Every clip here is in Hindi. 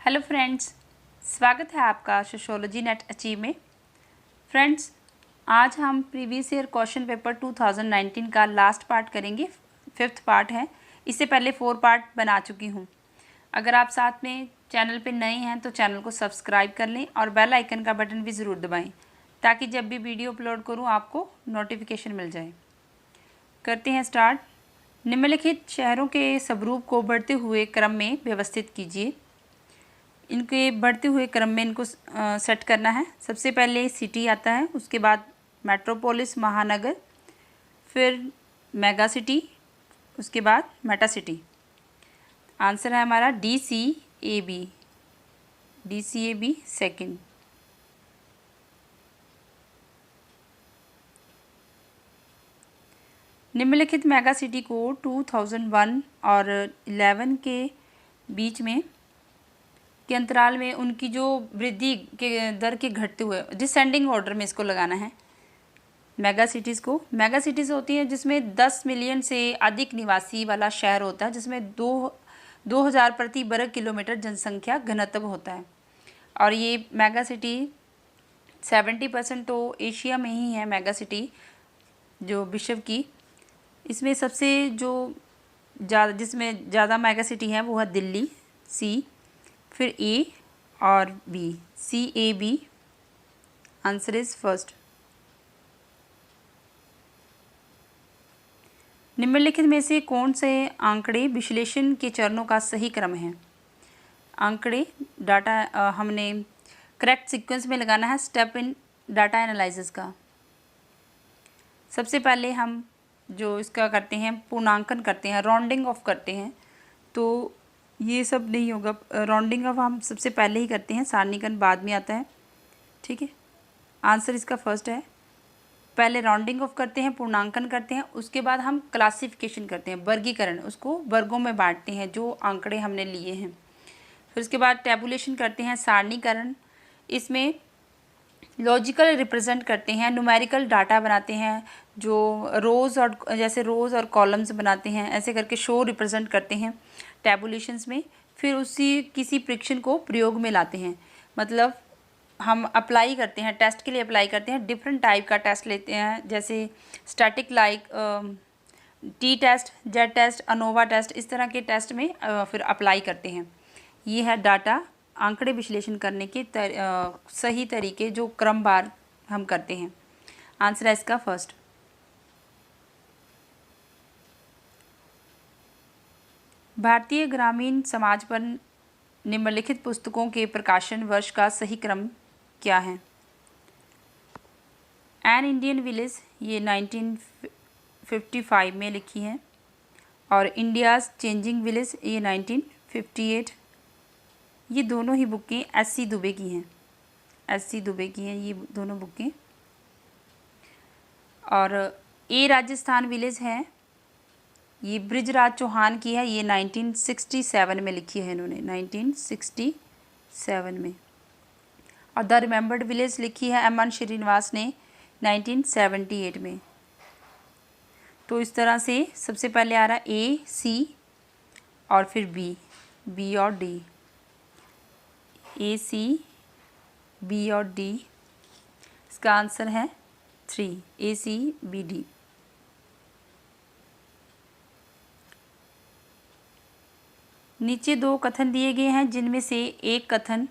हेलो फ्रेंड्स, स्वागत है आपका सोशियोलॉजी नेट अचीव में। फ्रेंड्स, आज हम प्रीवियस ईयर क्वेश्चन पेपर 2019 का लास्ट पार्ट करेंगे। 5th पार्ट है। इससे पहले 4 पार्ट बना चुकी हूँ। अगर आप साथ में चैनल पे नए हैं तो चैनल को सब्सक्राइब कर लें और बेल आइकन का बटन भी ज़रूर दबाएं ताकि जब भी वीडियो अपलोड करूँ आपको नोटिफिकेशन मिल जाए। करते हैं स्टार्ट। निम्नलिखित शहरों के स्वरूप को बढ़ते हुए क्रम में व्यवस्थित कीजिए। इनके बढ़ते हुए क्रम में इनको सेट करना है। सबसे पहले सिटी आता है, उसके बाद मेट्रोपोलिस महानगर, फिर मेगा सिटी, उसके बाद मेटा सिटी। आंसर है हमारा DCAB सेकंड। निम्नलिखित मेगा सिटी को 2001 और 11 के बीच में के अंतराल में उनकी जो वृद्धि के दर के घटते हुए डिसेंडिंग ऑर्डर में इसको लगाना है। मेगा सिटीज़ को, मेगा सिटीज़ होती हैं जिसमें 10 मिलियन से अधिक निवासी वाला शहर होता है, जिसमें 2000 प्रति वर्ग किलोमीटर जनसंख्या घनत्व होता है। और ये मेगा सिटी 70% तो एशिया में ही है। मेगा सिटी जो विश्व की, इसमें सबसे जो जिसमें ज़्यादा मेगा सिटी है वो है दिल्ली, C, फिर A और B, CAB। Answer is first. निम्नलिखित में से कौन से आंकड़े विश्लेषण के चरणों का सही क्रम है? आंकड़े डाटा हमने करेक्ट सीक्वेंस में लगाना है स्टेप इन डाटा एनालिसिस का। सबसे पहले हम जो इसका करते हैं पूर्णांकन करते हैं, राउंडिंग ऑफ करते हैं, तो ये सब नहीं होगा। राउंडिंग ऑफ हम सबसे पहले ही करते हैं, सारणीकरण बाद में आता है। ठीक है, आंसर इसका फर्स्ट है। पहले राउंडिंग ऑफ करते हैं, पूर्णांकन करते हैं, उसके बाद हम क्लासिफिकेशन करते हैं, वर्गीकरण, उसको वर्गों में बांटते हैं जो आंकड़े हमने लिए हैं। फिर उसके बाद टैबुलेशन करते हैं, सारणीकरण, इसमें लॉजिकल रिप्रेजेंट करते हैं, न्यूमेरिकल डाटा बनाते हैं, जो रोज़ और जैसे रोज़ और कॉलम्स बनाते हैं, ऐसे करके शो रिप्रेजेंट करते हैं टैबुलेशंस में। फिर उसी किसी परीक्षण को प्रयोग में लाते हैं, मतलब हम अप्लाई करते हैं, टेस्ट के लिए अप्लाई करते हैं। डिफरेंट टाइप का टेस्ट लेते हैं, जैसे static like T test, Z test, ANOVA test, इस तरह के टेस्ट में फिर अप्लाई करते हैं। ये है डाटा आंकड़े विश्लेषण करने के सही तरीके जो क्रमवार हम करते हैं। आंसर है इसका फर्स्ट। भारतीय ग्रामीण समाज पर निम्नलिखित पुस्तकों के प्रकाशन वर्ष का सही क्रम क्या है? एन इंडियन विलेज ये 1955 में लिखी है, और इंडियाज़ चेंजिंग विलेज ये 1958। ये दोनों ही बुकें SC दुबे की हैं, SC दुबे की हैं ये दोनों बुकें। और ए राजस्थान विलेज है, ये बृजराज चौहान की है, ये 1967 में लिखी है इन्होंने, 1967 में। और द रिमेंबर्ड विलेज लिखी है MN श्रीनिवास ने 1978 में। तो इस तरह से सबसे पहले आ रहा है A, C और फिर B और D, A, C, B और D। इसका आंसर है 3, A, C, B, D। नीचे 2 कथन दिए गए हैं, जिनमें से एक कथन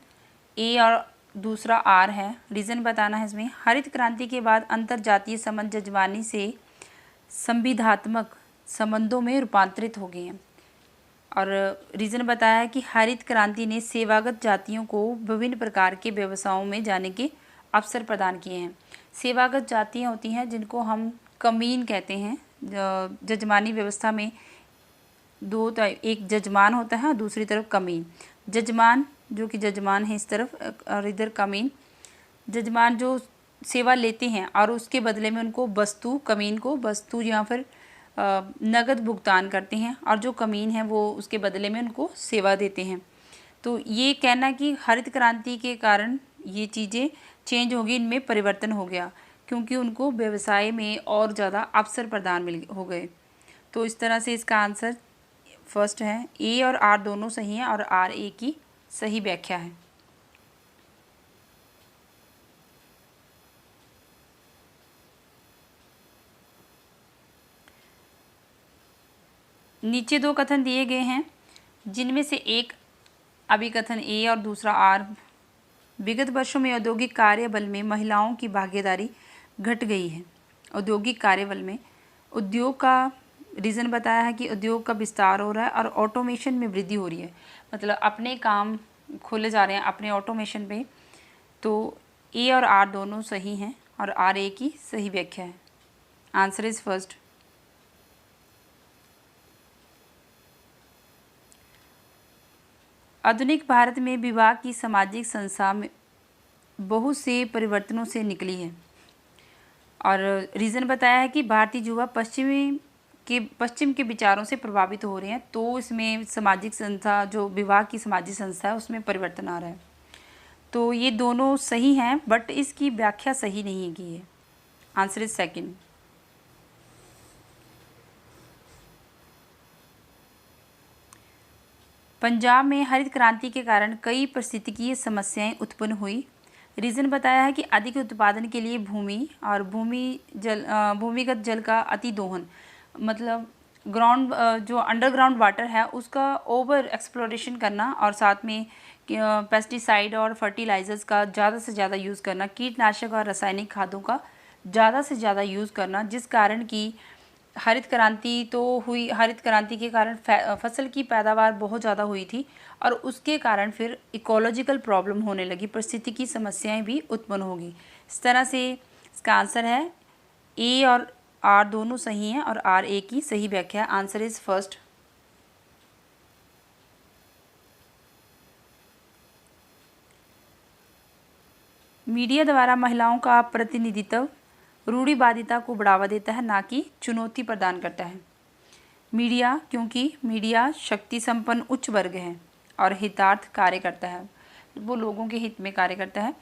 A और दूसरा R है। रीज़न बताना है इसमें। हरित क्रांति के बाद अंतर्जातीय संबंध जजमानी से संविधात्मक संबंधों में रूपांतरित हो गए हैं। और रीज़न बताया है कि हरित क्रांति ने सेवागत जातियों को विभिन्न प्रकार के व्यवसायों में जाने के अवसर प्रदान किए हैं। सेवागत जातियाँ होती हैं जिनको हम कमीन कहते हैं। जजमानी व्यवस्था में दो, एक जजमान होता है और दूसरी तरफ कमीन। जजमान जो कि जजमान है इस तरफ, और इधर कमीन। जजमान जो सेवा लेते हैं और उसके बदले में उनको वस्तु, कमीन को वस्तु या फिर नगद भुगतान करते हैं, और जो कमीन है वो उसके बदले में उनको सेवा देते हैं। तो ये कहना कि हरित क्रांति के कारण ये चीज़ें चेंज हो गई, इनमें परिवर्तन हो गया, क्योंकि उनको व्यवसाय में और ज़्यादा अवसर प्रदान हो गए। तो इस तरह से इसका आंसर फर्स्ट है। ए और आर दोनों सही हैं और आर ए की सही व्याख्या है। नीचे दो कथन दिए गए हैं, जिनमें से एक अभिकथन ए और दूसरा आर। विगत वर्षों में औद्योगिक कार्यबल में महिलाओं की भागीदारी घट गई है। औद्योगिक कार्यबल में उद्योग का रीज़न बताया है कि उद्योग का विस्तार हो रहा है और ऑटोमेशन में वृद्धि हो रही है, मतलब अपने काम खोले जा रहे हैं अपने ऑटोमेशन पे। तो ए और आर दोनों सही हैं और आर ए की सही व्याख्या है। Answer is first. आधुनिक भारत में विवाह की सामाजिक संस्था में बहुत से परिवर्तनों से निकली है और रीज़न बताया है कि भारतीय युवा पश्चिम के विचारों से प्रभावित हो रहे हैं। तो इसमें सामाजिक संस्था, जो विवाह की सामाजिक संस्था है, उसमें परिवर्तन आ रहा है। तो ये दोनों सही हैं, बट इसकी व्याख्या सही नहीं है कि ये। Answer is second. पंजाब में हरित क्रांति के कारण कई पारिस्थितिकीय समस्याएं उत्पन्न हुई। रीज़न बताया है कि अधिक उत्पादन के लिए भूमि और भूमिगत जल का अति दोहन, मतलब ग्राउंड जो अंडरग्राउंड वाटर है उसका ओवर एक्सप्लोरेशन करना, और साथ में पेस्टिसाइड और फर्टिलाइजर्स का ज़्यादा से ज़्यादा यूज़ करना, कीटनाशक और रासायनिक खादों का ज़्यादा से ज़्यादा यूज़ करना, जिस कारण की हरित क्रांति तो हुई। हरित क्रांति के कारण फसल की पैदावार बहुत ज़्यादा हुई थी और उसके कारण फिर इकोलॉजिकल प्रॉब्लम होने लगी, पारिस्थितिकी समस्याएं भी उत्पन्न होगी। इस तरह से इसका आंसर है ए और आर दोनों सही हैं और आर ए की सही व्याख्या है। Answer is first. मीडिया द्वारा महिलाओं का प्रतिनिधित्व रूढ़िवादिता को बढ़ावा देता है, ना कि चुनौती प्रदान करता है। मीडिया, क्योंकि मीडिया शक्ति संपन्न उच्च वर्ग है और हितार्थ कार्य करता है, वो लोगों के हित में कार्य करता है।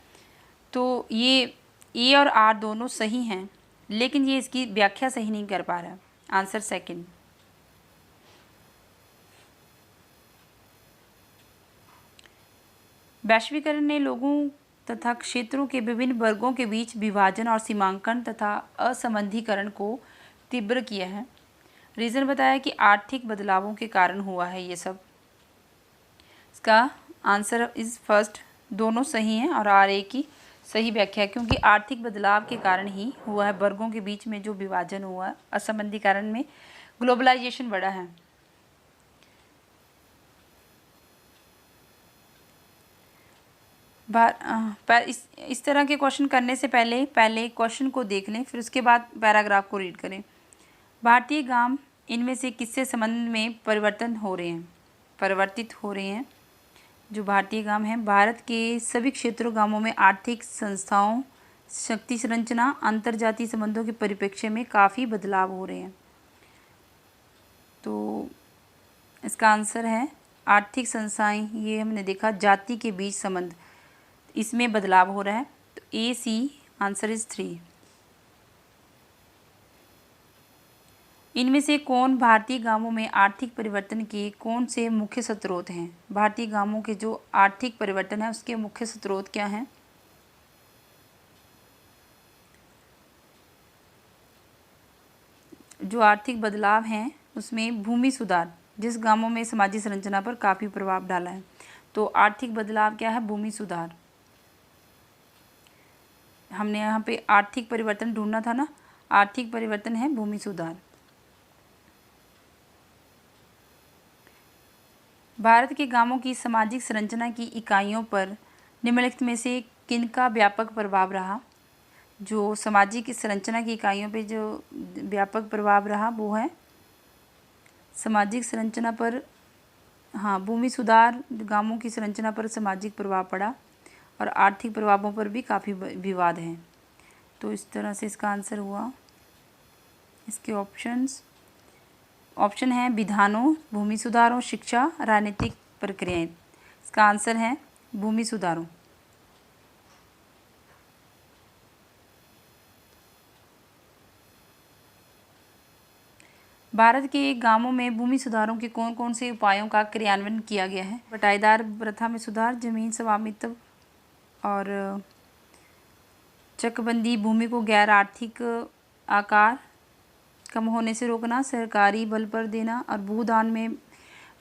तो ये ए और आर दोनों सही हैं, लेकिन ये इसकी व्याख्या सही नहीं कर पा रहा। Answer second. वैश्वीकरण ने लोगों तथा क्षेत्रों के विभिन्न वर्गों के बीच विभाजन और सीमांकन तथा असंबंधीकरण को तीव्र किया है। रीज़न बताया कि आर्थिक बदलावों के कारण हुआ है ये सब। इसका आंसर इज फर्स्ट। दोनों सही हैं और आर ए की सही व्याख्या है, क्योंकि आर्थिक बदलाव के कारण ही हुआ है, वर्गों के बीच में जो विभाजन हुआ, असंबंधीकरण में ग्लोबलाइजेशन बढ़ा है। इस तरह के क्वेश्चन करने से पहले क्वेश्चन को देख लें, फिर उसके बाद पैराग्राफ को रीड करें। भारतीय गांव इनमें से किससे संबंध में परिवर्तित हो रहे हैं। जो भारतीय गांव हैं, भारत के सभी क्षेत्रों गांवों में आर्थिक संस्थाओं, शक्ति संरचना, अंतर्जातीय संबंधों के परिप्रेक्ष्य में काफ़ी बदलाव हो रहे हैं। तो इसका आंसर है आर्थिक संस्थाएं। ये हमने देखा जाति के बीच संबंध, इसमें बदलाव हो रहा है। तो ए सी आंसर इज 3। इनमें से कौन भारतीय गांवों में आर्थिक परिवर्तन के कौन से मुख्य स्रोत हैं। भारतीय गांवों के जो आर्थिक परिवर्तन है उसके मुख्य स्रोत क्या हैं। जो आर्थिक बदलाव हैं उसमें भूमि सुधार, जिस गांवों में सामाजिक संरचना पर काफ़ी प्रभाव डाला है। तो आर्थिक बदलाव क्या है, भूमि सुधार। हमने यहाँ पे आर्थिक परिवर्तन ढूंढना था ना, आर्थिक परिवर्तन है भूमि सुधार। भारत के गांवों की सामाजिक संरचना की इकाइयों पर निम्नलिखित में से किनका व्यापक प्रभाव रहा। जो सामाजिक संरचना की इकाइयों पे जो व्यापक प्रभाव रहा वो है सामाजिक संरचना पर, हाँ, भूमि सुधार, गांवों की संरचना पर सामाजिक प्रभाव पड़ा और आर्थिक प्रभावों पर भी काफ़ी विवाद हैं। तो इस तरह से इसका आंसर हुआ। इसके ऑप्शन है विधानों, भूमि सुधारों, शिक्षा, राजनीतिक प्रक्रियाएं। इसका आंसर है भूमि सुधारों। भारत के गांवों में भूमि सुधारों के कौन कौन से उपायों का क्रियान्वयन किया गया है? बटाईदार प्रथा में सुधार, जमीन स्वामित्व और चकबंदी, भूमि को गैर आर्थिक आकार कम होने से रोकना, सरकारी बल पर देना और भूदान में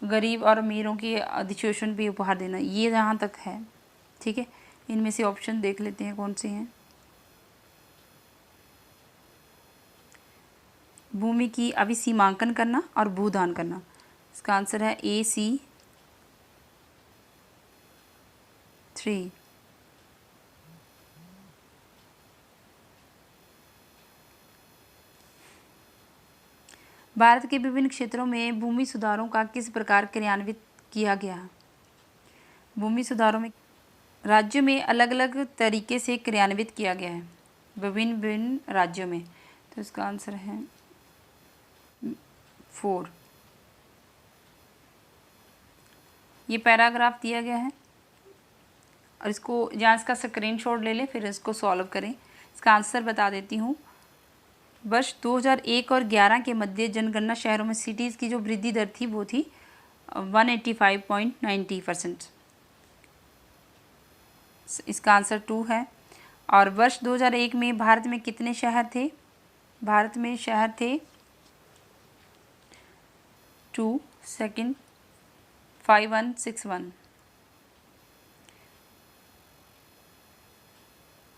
गरीब और अमीरों की अधिशोषण भी उपहार देना। ये जहाँ तक है, ठीक है। इनमें से ऑप्शन देख लेते हैं कौन से हैं। भूमि की अभिसीमांकन करना और भूदान करना, इसका आंसर है AC 3। भारत के विभिन्न क्षेत्रों में भूमि सुधारों का किस प्रकार क्रियान्वित किया गया? भूमि सुधारों में राज्यों में अलग अलग तरीके से क्रियान्वित किया गया है, विभिन्न विभिन्न राज्यों में। तो इसका आंसर है 4। ये पैराग्राफ दिया गया है और इसको जहाँ इसका स्क्रीनशॉट ले लें, फिर इसको सॉल्व करें। इसका आंसर बता देती हूँ। वर्ष 2001 और 11 के मध्य जनगणना शहरों में सिटीज़ की जो वृद्धि दर थी वो थी 185.90%। इसका आंसर 2 है। और वर्ष 2001 में भारत में कितने शहर थे? भारत में शहर थे 2, सेकंड 5161।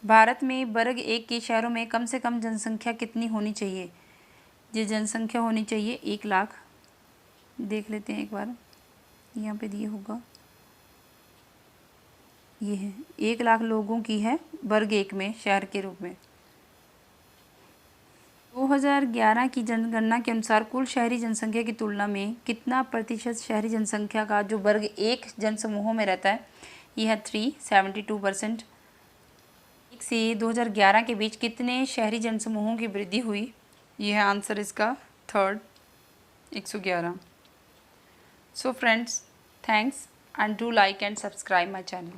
भारत में वर्ग 1 के शहरों में कम से कम जनसंख्या कितनी होनी चाहिए? ये जनसंख्या होनी चाहिए 1 लाख। देख लेते हैं एक बार, यहाँ पे दिए होगा, ये है 1 लाख लोगों की है वर्ग 1 में शहर के रूप में। 2011 की जनगणना के अनुसार कुल शहरी जनसंख्या की तुलना में कितना प्रतिशत शहरी जनसंख्या का जो वर्ग 1 जनसमूहों में रहता है, यह है 72%। से 2011 के बीच कितने शहरी जनसमूहों की वृद्धि हुई? यह है आंसर इसका 3rd 111। So friends, thanks and do like and subscribe my channel.